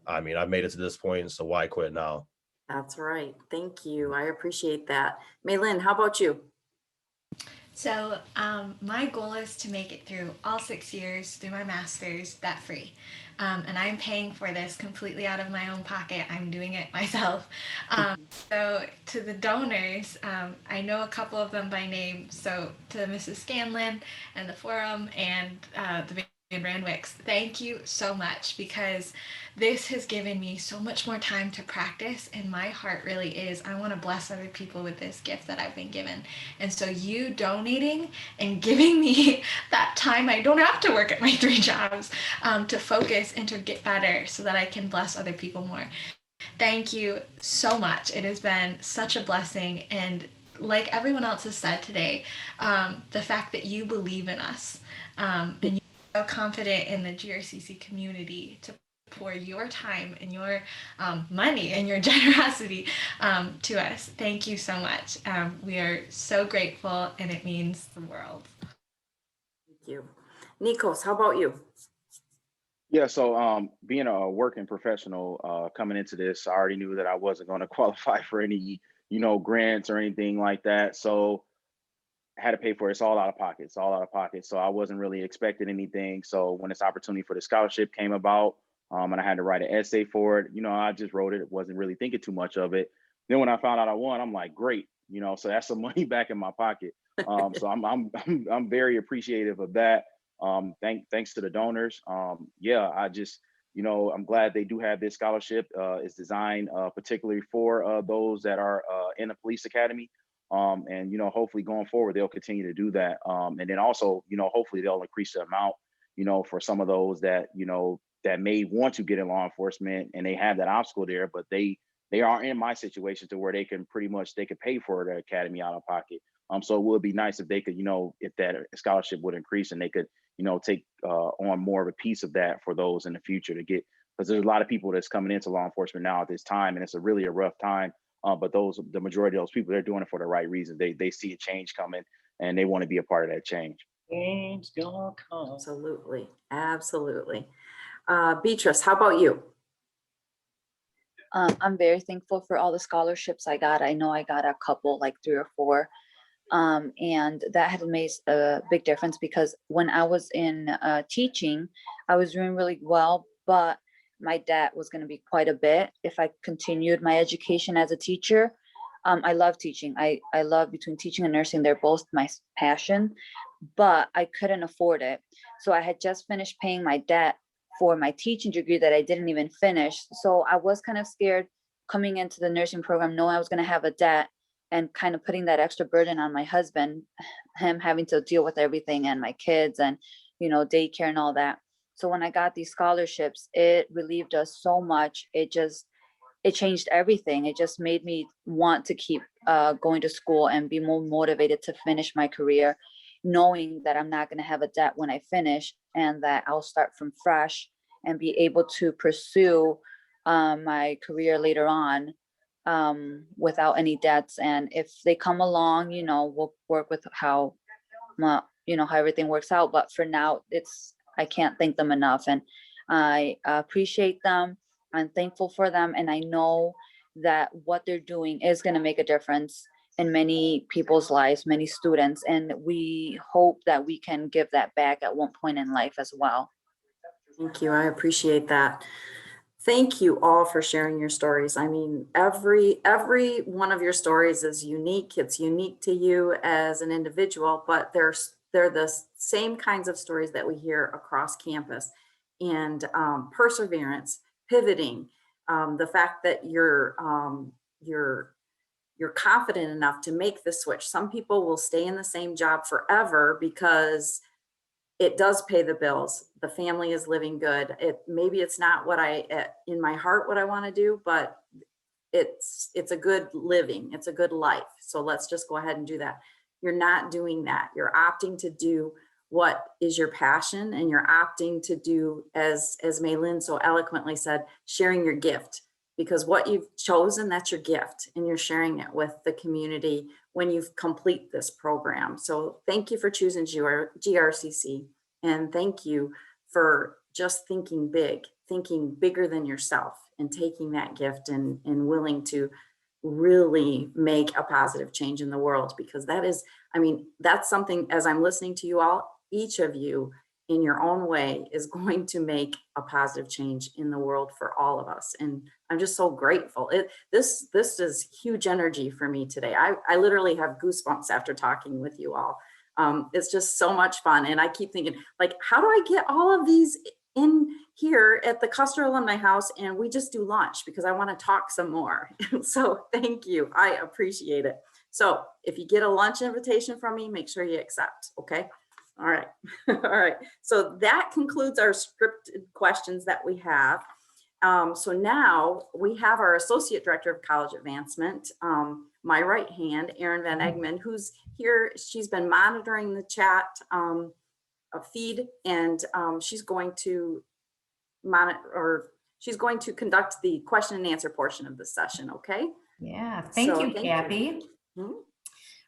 I mean, I've made it to this point, so why quit now? That's right. Thank you. I appreciate that. Maylin, how about you? So, my goal is to make it through all 6 years through my master's debt free. And I'm paying for this completely out of my own pocket. I'm doing it myself. So, to the donors, I know a couple of them by name. So, to Mrs. Scanlon and the forum and the Van Randwicks, thank you so much, because this has given me so much more time to practice. And my heart really is, I want to bless other people with this gift that I've been given. And so you donating and giving me that time, I don't have to work at my 3 jobs, to focus and to get better so that I can bless other people more. Thank you so much. It has been such a blessing. And like everyone else has said today, the fact that you believe in us, and you're so confident in the GRCC community to pour your time and your money and your generosity to us. Thank you so much. We are so grateful, and it means the world. Thank you. Nikos, how about you? Yeah, so being a working professional coming into this, I already knew that I wasn't going to qualify for any, grants or anything like that. So I had to pay for it. It's all out of pocket. It's all out of pocket. So I wasn't really expecting anything. So when this opportunity for the scholarship came about, and I had to write an essay for it, I just wrote it. Wasn't really thinking too much of it. Then when I found out I won, I'm like, great, so that's some money back in my pocket. So I'm very appreciative of that. Thanks to the donors. Yeah, I just, I'm glad they do have this scholarship. It's designed particularly for those that are in the police academy. And hopefully going forward they'll continue to do that. And then also, hopefully they'll increase the amount, for some of those that that may want to get in law enforcement and they have that obstacle there, but they are in my situation to where they can they could pay for the academy out of pocket. So it would be nice if they could, if that scholarship would increase and they could, take on more of a piece of that for those in the future to get, because there's a lot of people that's coming into law enforcement now at this time, and it's really a rough time. But the majority of those people, they're doing it for the right reasons. They see a change coming and they want to be a part of that change. Change gonna come. Absolutely. Absolutely. Beatrice, how about you? I'm very thankful for all the scholarships I got. I know I got a couple, like 3 or 4. And that had made a big difference, because when I was in teaching, I was doing really well, but my debt was going to be quite a bit if I continued my education as a teacher. I love teaching. I love, between teaching and nursing, they're both my passion, but I couldn't afford it. So I had just finished paying my debt for my teaching degree that I didn't even finish. So I was kind of scared coming into the nursing program, knowing I was going to have a debt and kind of putting that extra burden on my husband, him having to deal with everything, and my kids and, daycare and all that. So when I got these scholarships, it relieved us so much. It changed everything. It just made me want to keep going to school and be more motivated to finish my career, knowing that I'm not going to have a debt when I finish, and that I'll start from fresh and be able to pursue my career later on without any debts. And if they come along, we'll work with how everything works out. But for now, I can't thank them enough. And I appreciate them. I'm thankful for them. And I know that what they're doing is going to make a difference in many people's lives, many students. And we hope that we can give that back at one point in life as well. Thank you. I appreciate that. Thank you all for sharing your stories. I mean, every one of your stories is unique. It's unique to you as an individual, but they're the same kinds of stories that we hear across campus. And perseverance, pivoting, the fact that you're confident enough to make the switch. Some people will stay in the same job forever because it does pay the bills. The family is living good. Maybe it's not what in my heart, what I want to do, but it's a good living, it's a good life. So let's just go ahead and do that. You're not doing that. You're opting to do what is your passion, and you're opting to do, as Maylin so eloquently said, sharing your gift, because what you've chosen, that's your gift, and you're sharing it with the community when you complete this program. So thank you for choosing GRCC, and thank you for just thinking big, thinking bigger than yourself, and taking that gift and willing to really make a positive change in the world. Because that is, I mean, that's something, as I'm listening to you all, each of you in your own way is going to make a positive change in the world for all of us. And I'm just so grateful. This is huge energy for me today. I literally have goosebumps after talking with you all. It's just so much fun. And I keep thinking, like, how do I get all of these in here at the Custer Alumni House, and we just do lunch, because I want to talk some more. So thank you. I appreciate it. So if you get a lunch invitation from me, make sure you accept. Okay. All right. All right. So that concludes our scripted questions that we have. So now we have our Associate Director of College Advancement, my right hand, Erin Van Egmond, who's here. She's been monitoring the chat feed, and she's going to conduct the question and answer portion of the session. Okay. Yeah, thank you, Kathy. Mhm.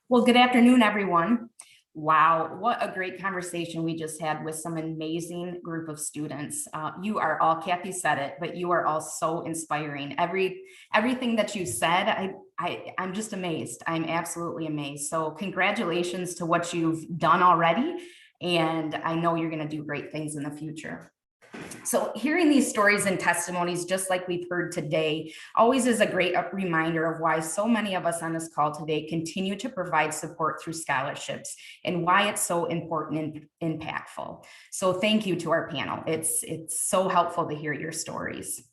Well, good afternoon, everyone. Wow, what a great conversation we just had with some amazing group of students. You are all, Kathy said it, but you are all so inspiring. Everything that you said, I'm just amazed. I'm absolutely amazed. So congratulations to what you've done already. And I know you're going to do great things in the future. So hearing these stories and testimonies, just like we've heard today, always is a great reminder of why so many of us on this call today continue to provide support through scholarships, and why it's so important and impactful. So thank you to our panel. It's so helpful to hear your stories.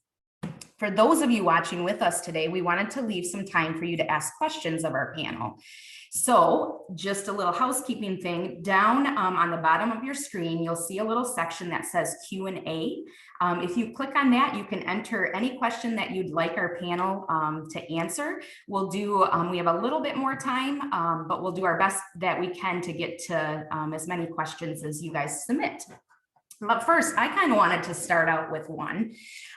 For those of you watching with us today, we wanted to leave some time for you to ask questions of our panel. So just a little housekeeping thing, down on the bottom of your screen, you'll see a little section that says Q&A. If you click on that, you can enter any question that you'd like our panel to answer. We'll do, we have a little bit more time, but we'll do our best that we can to get to as many questions as you guys submit. But first, I kind of wanted to start out with one.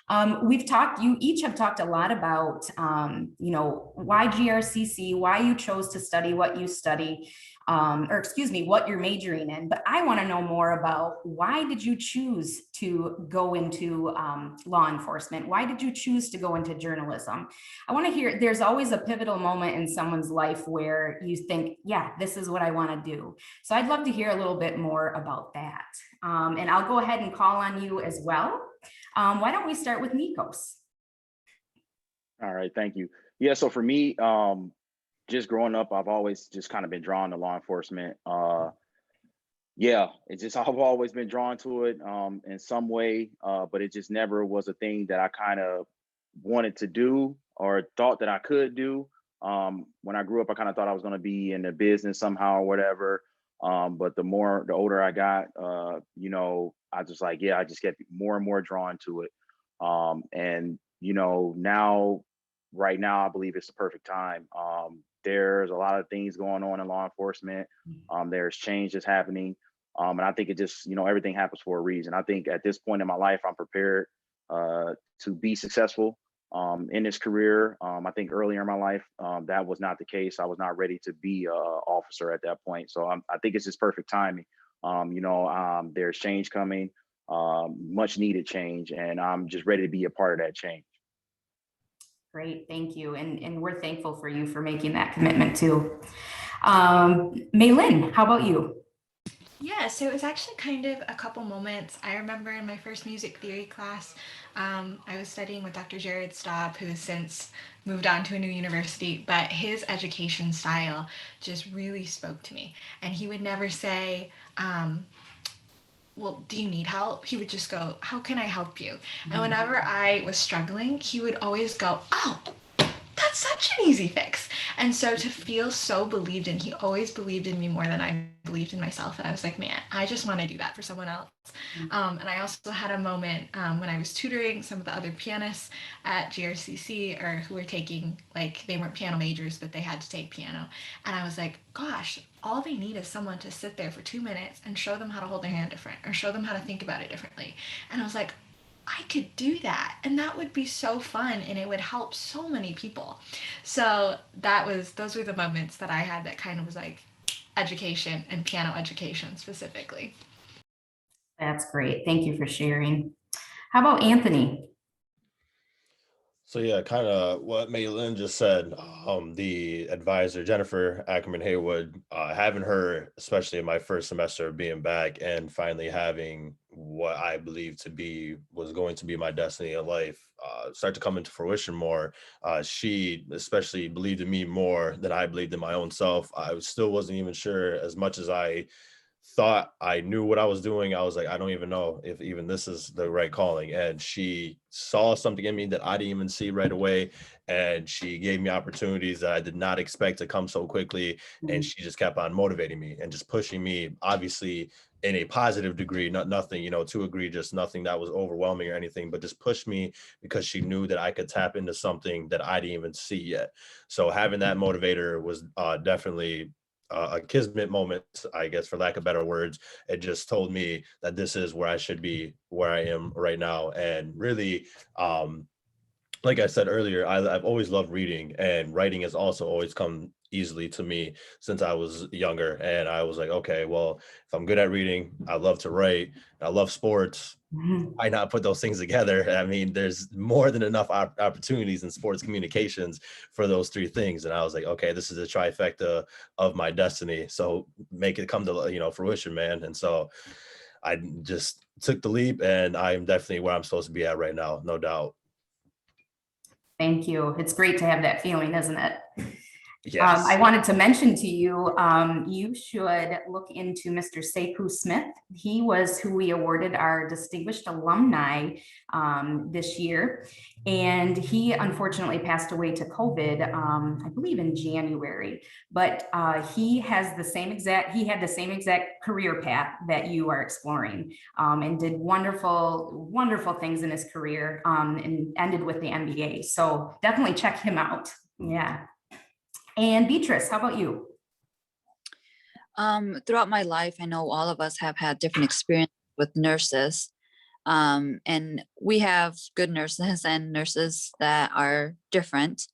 You each have talked a lot about, why GRCC, why you chose to study what you study, what you're majoring in. But I want to know more about, why did you choose to go into law enforcement? Why did you choose to go into journalism? I want to hear, there's always a pivotal moment in someone's life where you think, yeah, this is what I want to do. So I'd love to hear a little bit more about that. And I'll go ahead and call on you as well. Why don't we start with Nikos? All right, thank you. Yeah, so for me, just growing up, I've always just kind of been drawn to law enforcement. Yeah, I've always been drawn to it in some way, but it just never was a thing that I kind of wanted to do or thought that I could do. When I grew up, I kind of thought I was going to be in the business somehow or whatever. But the older I got, I just I just get more and more drawn to it. And right now, I believe it's the perfect time. There's a lot of things going on in law enforcement. There's change that's happening. And I think it just, everything happens for a reason. I think at this point in my life, I'm prepared to be successful in this career. I think earlier in my life, that was not the case. I was not ready to be an officer at that point. So I think it's just perfect timing. There's change coming, much needed change, and I'm just ready to be a part of that change. Great, thank you. And we're thankful for you for making that commitment too. Maylin, how about you? Yeah, so it was actually kind of a couple moments. I remember in my first music theory class, I was studying with Dr. Jared Staub, who has since moved on to a new university, but his education style just really spoke to me. And he would never say, well, do you need help? He would just go, how can I help you? And whenever I was struggling, he would always go, oh, that's that's such an easy fix. And so to feel so believed in, he always believed in me more than I believed in myself. And I was like, man, I just want to do that for someone else. And I also had a moment when I was tutoring some of the other pianists at GRCC, or who were taking, like, they weren't piano majors, but they had to take piano. And I was like, gosh, all they need is someone to sit there for 2 minutes and show them how to hold their hand different, or show them how to think about it differently. And I was like, I could do that, and that would be so fun, and it would help so many people. So those were the moments that I had that kind of was like education, and piano education specifically. That's great. Thank you for sharing. How about Anthony? So yeah, kind of what Maylin just said. The advisor Jennifer Ackerman Haywood, having her, especially in my first semester of being back, and finally having what I believed to be was going to be my destiny in life start to come into fruition more. She especially believed in me more than I believed in my own self. I still wasn't even sure, as much as I thought I knew what I was doing. I was like, I don't even know if even this is the right calling. And she saw something in me that I didn't even see right away. And she gave me opportunities that I did not expect to come so quickly. And she just kept on motivating me and just pushing me, obviously in a positive degree, nothing, too egregious, nothing that was overwhelming or anything, but just pushed me because she knew that I could tap into something that I didn't even see yet. So having that motivator was definitely a kismet moment, I guess, for lack of better words. It just told me that this is where I should be, where I am right now. And really, like I said earlier, I've always loved reading, and writing has also always come easily to me since I was younger. And I was like, okay, well, if I'm good at reading, I love to write, I love sports, why not put those things together? I mean, there's more than enough opportunities in sports communications for those three things. And I was like, okay, this is a trifecta of my destiny. So make it come to, fruition, man. And so I just took the leap, and I'm definitely where I'm supposed to be at right now. No doubt. Thank you. It's great to have that feeling, isn't it? Yes. I wanted to mention to you, you should look into Mr. Sekou Smith. He was who we awarded our Distinguished Alumni this year. And he unfortunately passed away to COVID, I believe in January. But he had the same exact career path that you are exploring, and did wonderful, wonderful things in his career, and ended with the MBA. So definitely check him out. Yeah. And Beatrice, how about you? Throughout my life, I know all of us have had different experience with nurses. And we have good nurses and nurses that are different.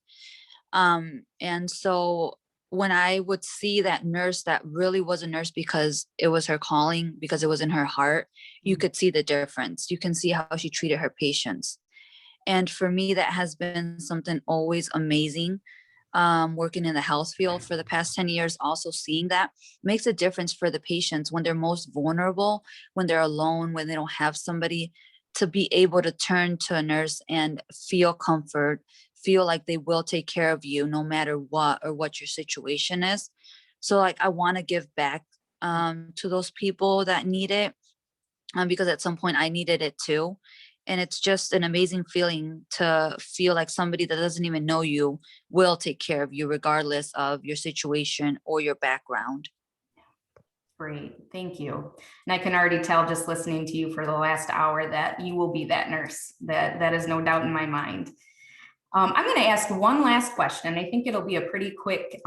And so when I would see that nurse that really was a nurse because it was her calling, because it was in her heart, you could see the difference. You can see how she treated her patients. And for me, that has been something always amazing. Working in the health field for the past 10 years, also seeing that makes a difference for the patients when they're most vulnerable, when they're alone, when they don't have somebody, to be able to turn to a nurse and feel comfort, feel like they will take care of you no matter what or what your situation is. So like, I want to give back to those people that need it, because at some point I needed it too. And it's just an amazing feeling to feel like somebody that doesn't even know you will take care of you regardless of your situation or your background. Great, thank you. And I can already tell just listening to you for the last hour that you will be that nurse. That is no doubt in my mind. I'm going to ask one last question. I think it'll be a pretty quick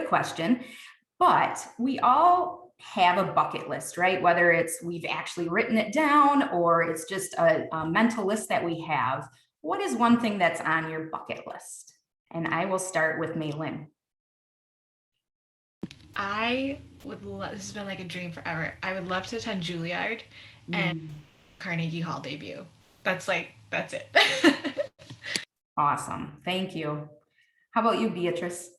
question, but we all have a bucket list, right? Whether it's we've actually written it down or it's just a mental list that we have. What is one thing that's on your bucket list? And I will start with Maylin. I would love, this has been like a dream forever. I would love to attend Juilliard and Carnegie Hall debut. That's it. Awesome, thank you. How about you, Beatrice?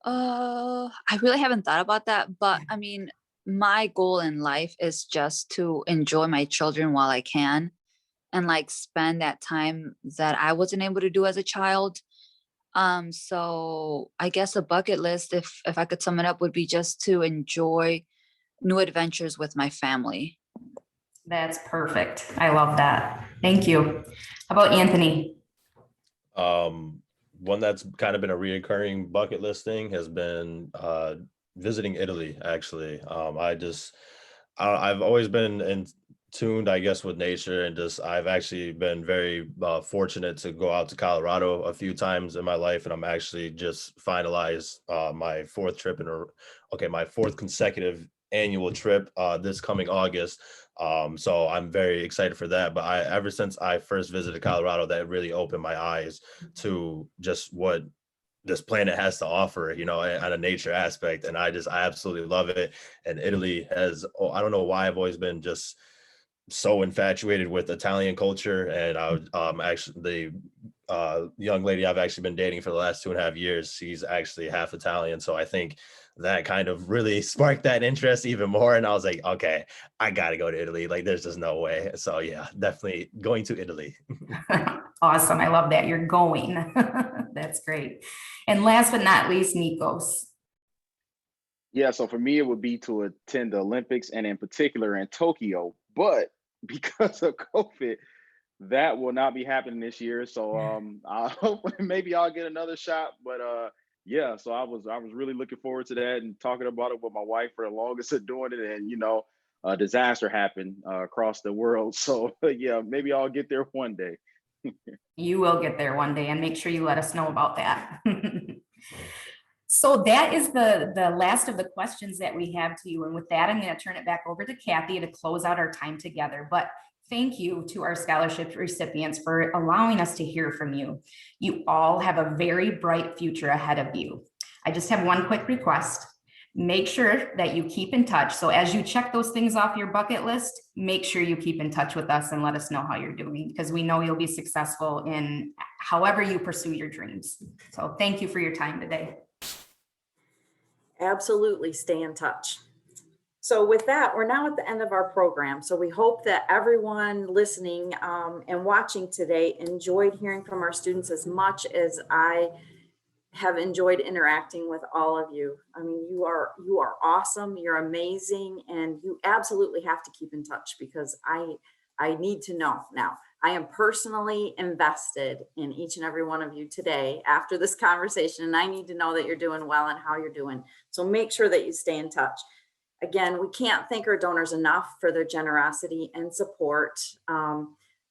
I really haven't thought about that, but I mean, my goal in life is just to enjoy my children while I can, and like spend that time that I wasn't able to do as a child. So I guess a bucket list, if I could sum it up, would be just to enjoy new adventures with my family. That's perfect. I love that. Thank you. How about Anthony? One that's kind of been a reoccurring bucket list thing has been visiting Italy, actually. I've always been in tuned, I guess, with nature, and just I've actually been very fortunate to go out to Colorado a few times in my life, and I'm actually just finalized my my fourth consecutive annual trip this coming August. So I'm very excited for that. But ever since I first visited Colorado, that really opened my eyes to just what this planet has to offer, on a nature aspect. And I absolutely love it. And Italy I don't know why I've always been just so infatuated with Italian culture. And actually the young lady I've actually been dating for the last 2.5 years, she's actually half Italian. So I think that kind of really sparked that interest even more. And I was like, okay, I got to go to Italy. Like, there's just no way. So yeah, definitely going to Italy. Awesome. I love that you're going. That's great. And last but not least, Nikos. Yeah, so for me, it would be to attend the Olympics, and in particular in Tokyo. But because of COVID, that will not be happening this year. So I hope maybe I'll get another shot. But yeah, so I was really looking forward to that and talking about it with my wife for the longest of doing it. And a disaster happened across the world. So yeah, maybe I'll get there one day. You will get there one day, and make sure you let us know about that. So that is the last of the questions that we have to you. And with that, I'm going to turn it back over to Kathy to close out our time together. But thank you to our scholarship recipients for allowing us to hear from you. You all have a very bright future ahead of you. I just have one quick request. Make sure that you keep in touch. So as you check those things off your bucket list, make sure you keep in touch with us and let us know how you're doing, because we know you'll be successful in however you pursue your dreams. So thank you for your time today. Absolutely, stay in touch. So with that, we're now at the end of our program. So we hope that everyone listening and watching today enjoyed hearing from our students as much as I have enjoyed interacting with all of you. I mean, you are awesome, you're amazing, and you absolutely have to keep in touch, because I need to know now. I am personally invested in each and every one of you today after this conversation, and I need to know that you're doing well and how you're doing. So make sure that you stay in touch. Again, we can't thank our donors enough for their generosity and support.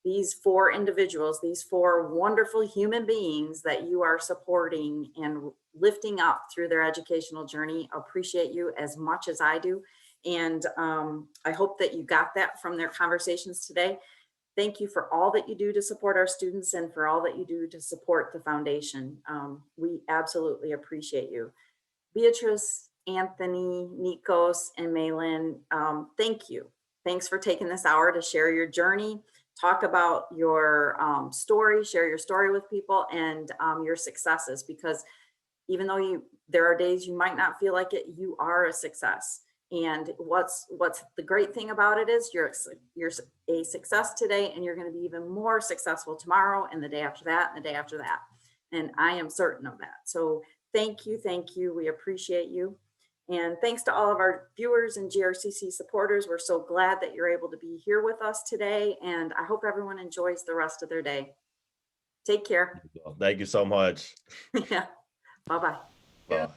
These 4 individuals, these 4 wonderful human beings that you are supporting and lifting up through their educational journey, appreciate you as much as I do. And I hope that you got that from their conversations today. Thank you for all that you do to support our students and for all that you do to support the foundation. We absolutely appreciate you. Beatrice, Anthony, Nikos, and Malin, thank you. Thanks for taking this hour to share your journey, talk about your story, share your story with people, and your successes, because even though there are days you might not feel like it, you are a success. And what's the great thing about it is you're a success today, and you're going to be even more successful tomorrow and the day after that and the day after that. And I am certain of that. So thank you. We appreciate you. And thanks to all of our viewers and GRCC supporters. We're so glad that you're able to be here with us today. And I hope everyone enjoys the rest of their day. Take care. Thank you so much. Yeah. Bye-bye. Bye.